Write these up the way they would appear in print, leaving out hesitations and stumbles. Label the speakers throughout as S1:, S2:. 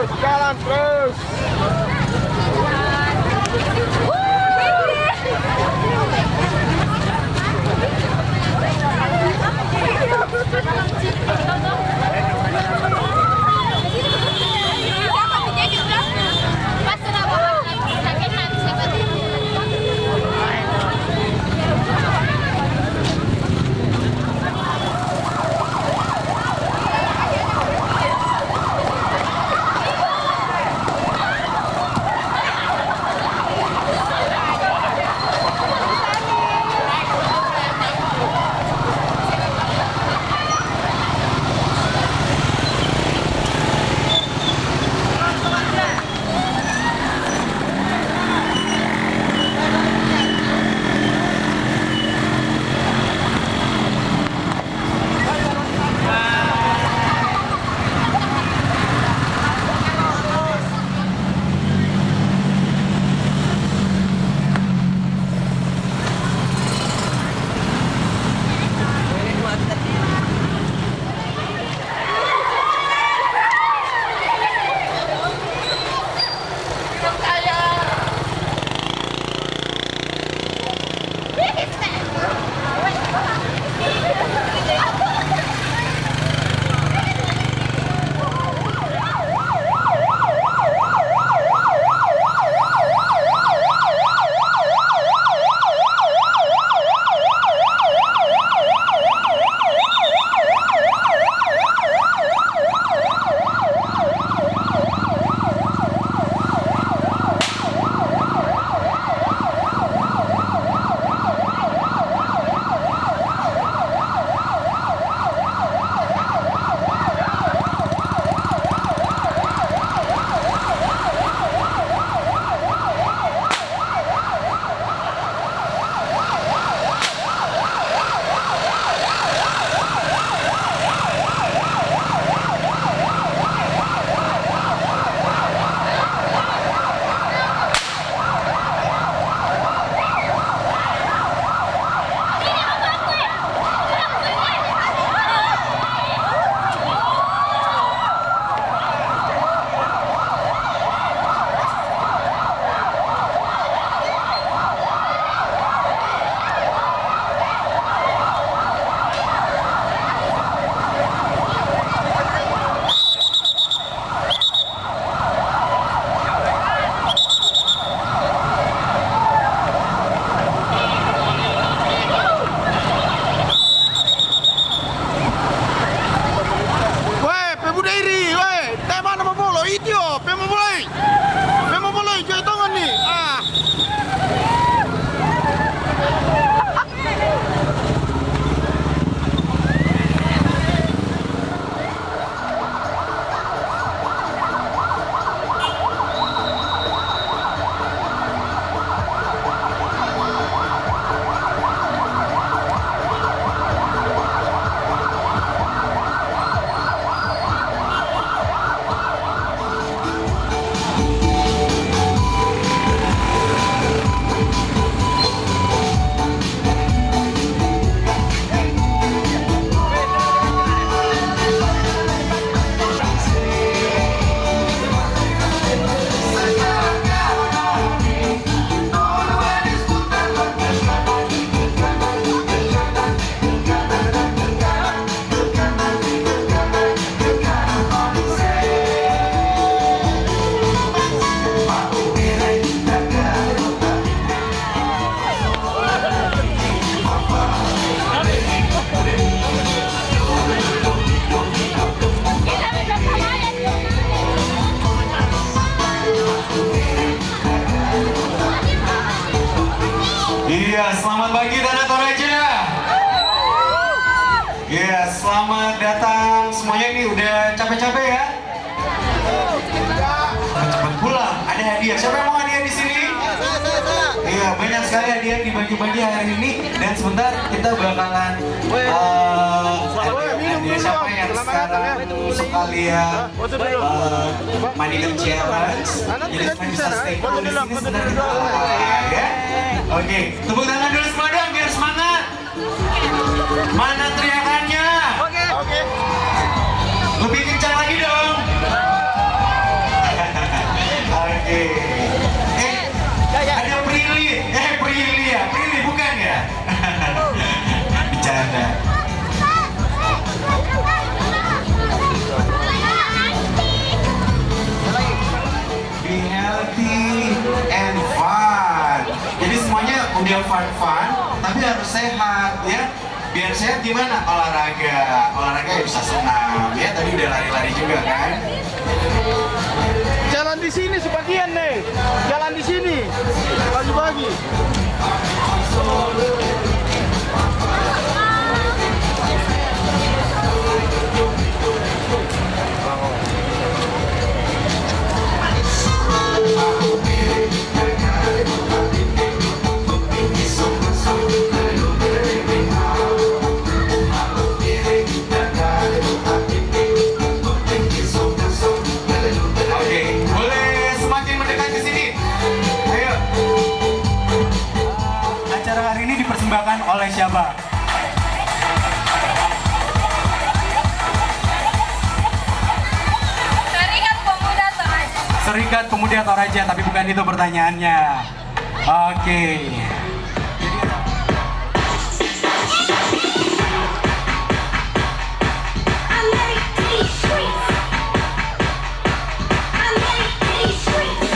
S1: terus, jalan terus.
S2: Iya, selamat pagi Tanah Toraja. Iya, selamat datang semuanya. Ini udah capek-capek ya? Cepat pulang. Ada hadiah. Siapa yang mau hadiah di sini? Iya, banyak sekali hadiah dibagi-bagi hari ini. Dan sebentar kita bakalan hadiah siapa yang sekarang sekalian Money Challenge. Jadi bisa stay dulu di sini sebentar kita ya. Oke, tepuk tangan dulu semua dong biar semangat. Mana teriakannya?
S1: Oke.
S2: Lebih kencang lagi dong. dia fun, tapi harus sehat ya. Biar sehat gimana? Olahraga ya bisa senam ya. Tadi udah lari-lari juga kan.
S1: Jalan di sini sebagian nih, jalan di sini, bagi-bagi.
S2: Oleh siapa? Serikat Pemuda Toraja, tapi bukan itu pertanyaannya. Oke.
S3: I'm married to these streets. I'm married to these streets.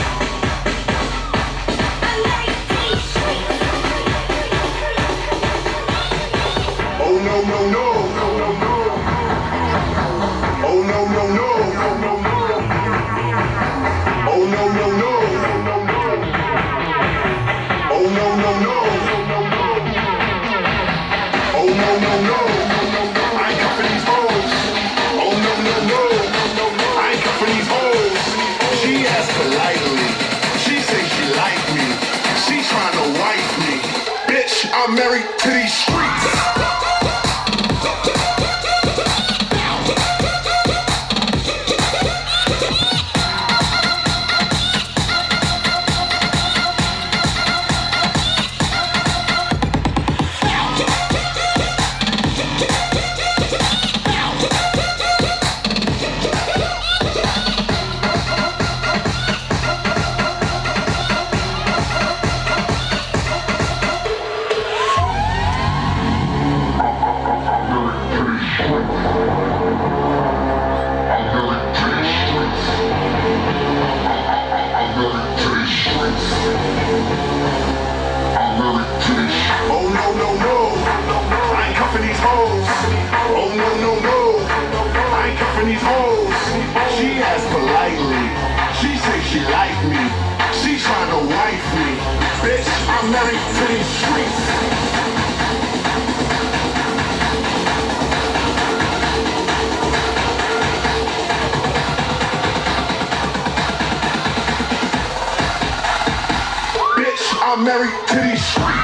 S3: Bitch, I'm married to these streets.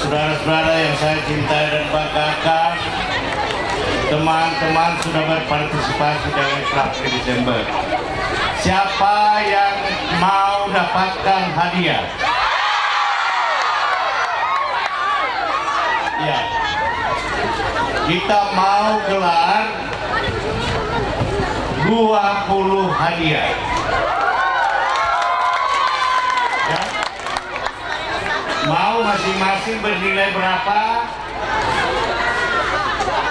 S4: Saudara-saudara yang saya cintai dan banggakan, teman-teman sudah berpartisipasi dalam Club Desember. Siapa yang mau dapatkan hadiah? Ya, kita mau gelar 20 hadiah. Ya. Mau masing-masing bernilai berapa?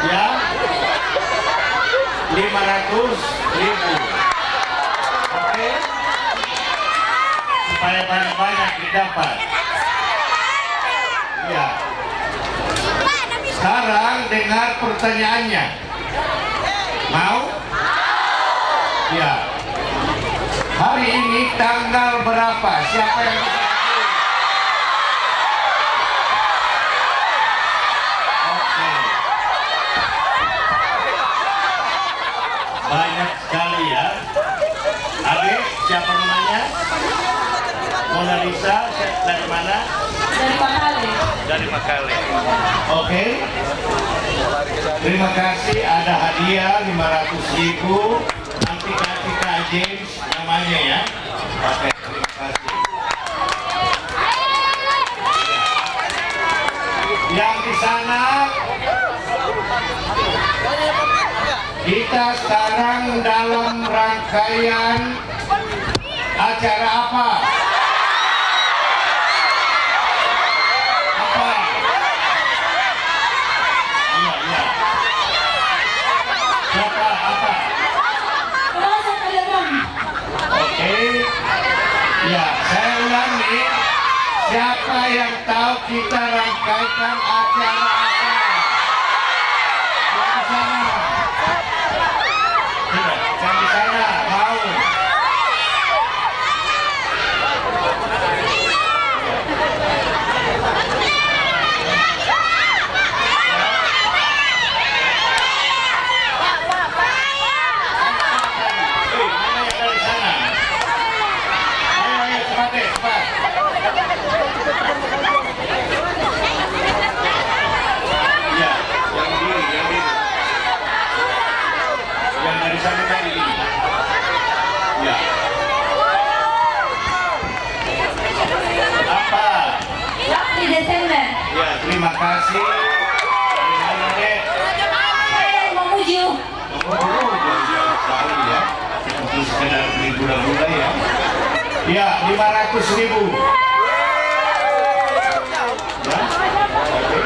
S4: Ya, 500.000. Oke, supaya banyak-banyak didapat. Ya. Sekarang dengar pertanyaannya. Mau? Ya. Hari ini tanggal berapa? Siapa yang banyak sekali ya. Adik, siapa namanya? Mona Lisa, dari mana?
S5: Dari Makale.
S4: Dari Makale. Oke. Terima kasih, ada hadiah 500.000. Nanti kasih Kak James namanya ya. Oke, terima kasih. sekalian, acara apa? Apa? Iya, iya. Siapa? Apa? Oke. Ya, saya ulangi. Siapa yang tahu kita rangkaikan acara apa? Yang di sana. Tidak, yang di sana. Mau. Mana yang dari sana? Ayo, cepat deh, cepat. Ya, yang diri. Yang dari sana tadi. Ya. Apa?
S5: Di Desember.
S4: Ya, terima kasih. Gimana deh?
S5: Saya memuju.
S4: Oh, jauh sekali ya. Untuk sekedar beli gula-gula ya. Ya, 500.000. Ya, oke.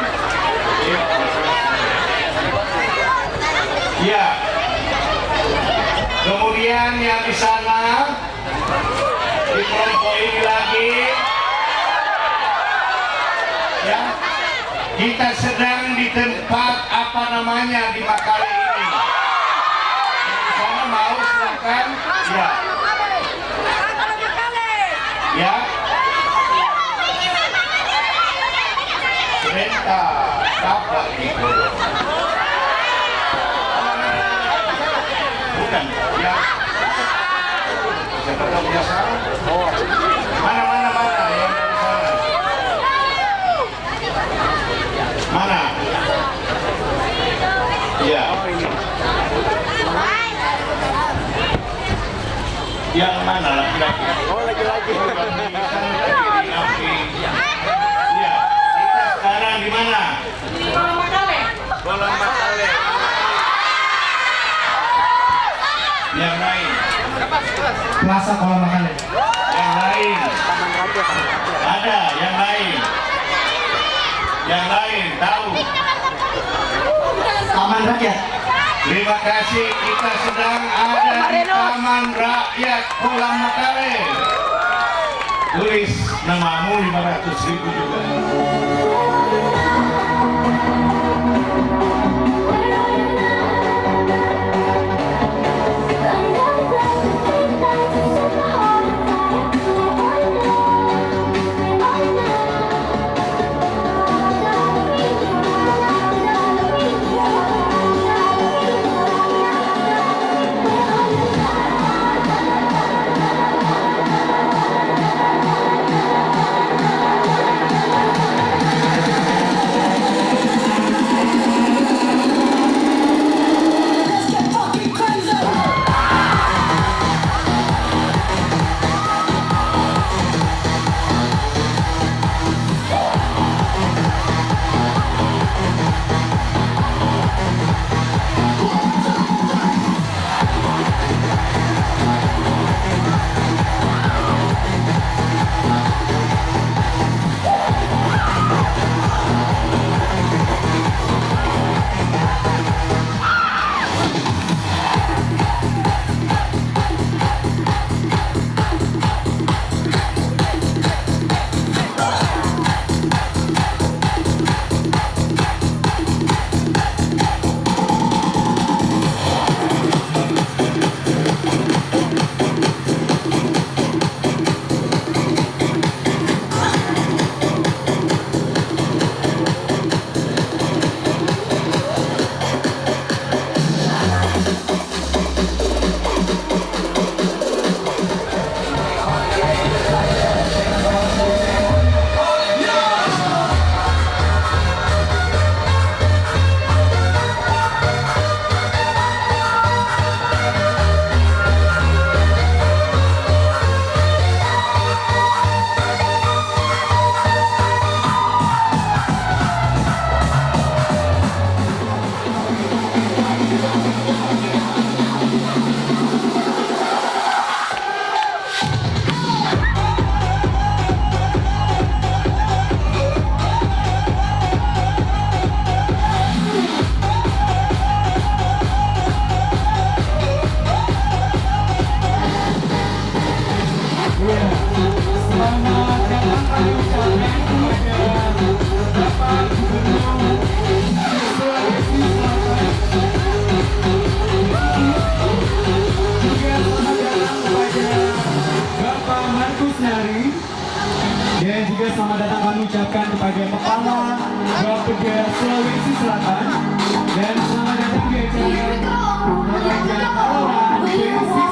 S4: Ya. Kemudian yang di sana di kelompok ini lagi, ya, kita sedang di tempat apa namanya di Makale ini. Yang di sana mau silakan, ya. Ya. Sebentar, dapat digodok. Bukan, ya. Siapa tahu biasa? Mana yang dari sana? Mana? Ya. Yang mana laki-laki?
S1: Oh, lagi-lagi.
S4: Ya, kita sekarang di mana?
S1: Bola Makale.
S4: Yang lain.
S2: Plaza Kolam Makale.
S4: Yang lain. Ada yang lain. Yang lain tahu.
S2: Taman Rakyat.
S4: Terima kasih, kita sedang ada di Taman Rakyat Kolam Makale. Tulis namamu 500.000 juga.
S6: Selamat datang kami ucapkan kepada Bapak Gubernur Sulawesi Selatan. Juga selamat datang kepada Bapak Markus Nari. Dan juga selamat datang kami ucapkan kepada Kepala Bapeda Sulawesi Selatan. Dan selamat datang di acara pengajian Kaloran 2016.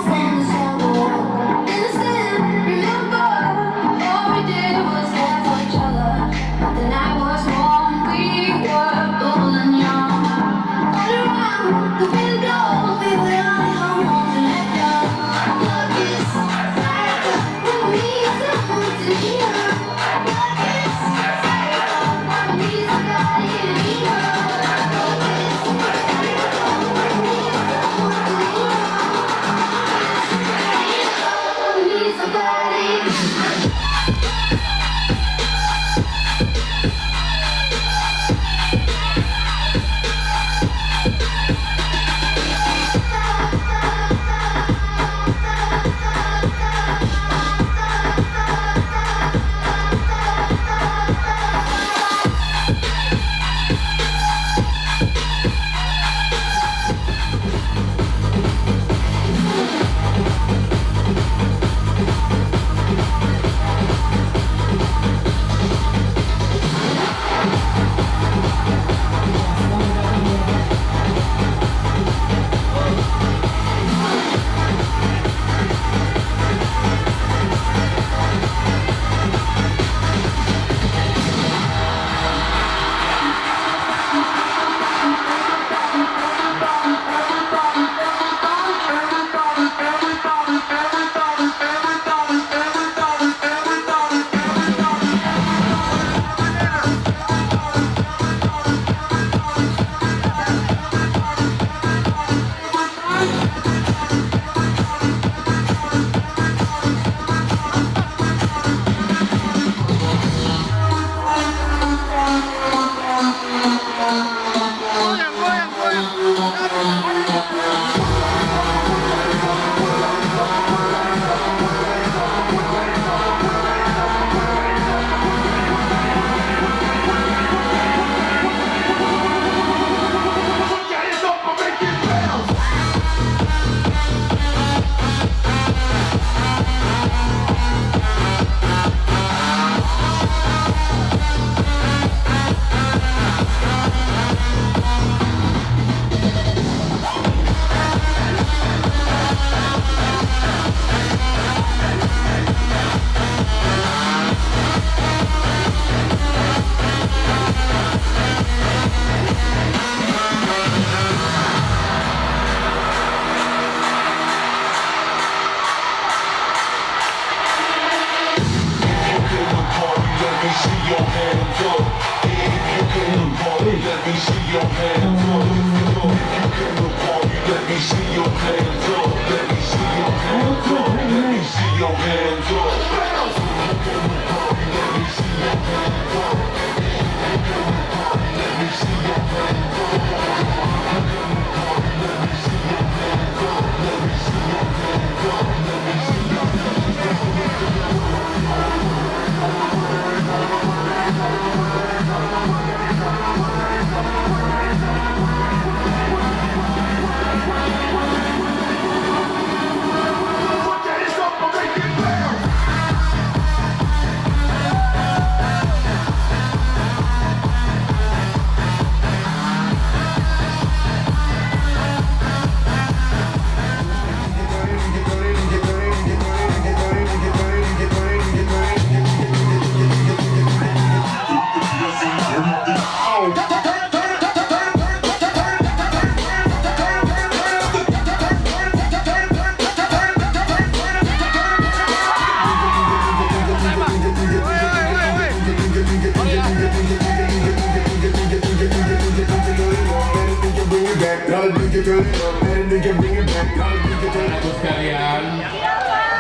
S4: Anak sekalian,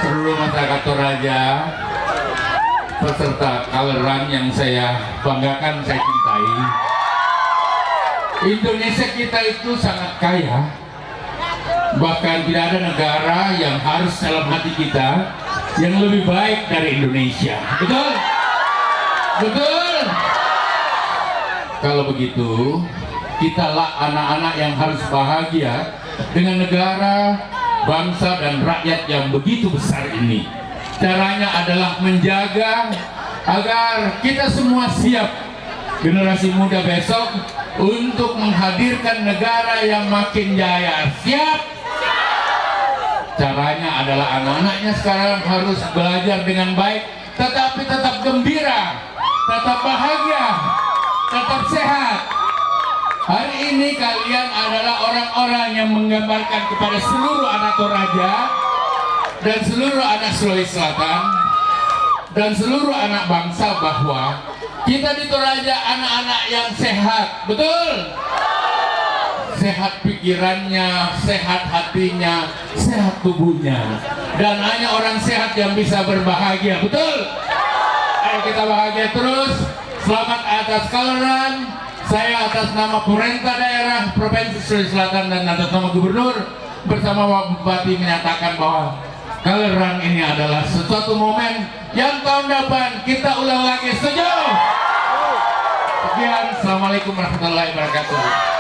S4: seluruh masyarakat Toraja, peserta Kaleran yang saya banggakan, saya cintai. Indonesia kita itu sangat kaya, bahkan tidak ada negara yang harus dalam hati kita yang lebih baik dari Indonesia. Betul? Betul? Kalau begitu, kitalah anak-anak yang harus bahagia dengan negara, bangsa, dan rakyat yang begitu besar ini. Caranya adalah menjaga agar kita semua siap, generasi muda besok, untuk menghadirkan negara yang makin jaya. Siap? Caranya adalah anak-anaknya sekarang harus belajar dengan baik, tetapi tetap gembira, tetap bahagia, tetap sehat. Hari ini kalian adalah orang-orang yang menggambarkan kepada seluruh anak Toraja dan seluruh anak Sulawesi Selatan dan seluruh anak bangsa bahwa kita di Toraja anak-anak yang sehat. Betul? Sehat pikirannya, sehat hatinya, sehat tubuhnya, dan hanya orang sehat yang bisa berbahagia. Betul? Ayo kita bahagia terus. Selamat atas Kaleran. Saya atas nama pemerintah daerah Provinsi Sulawesi Selatan dan atas nama Gubernur bersama Pak Bupati menyatakan bahwa Kaleran ini adalah sesuatu momen yang tahun depan kita ulang lagi. Setuju? Sekian, assalamualaikum warahmatullahi wabarakatuh.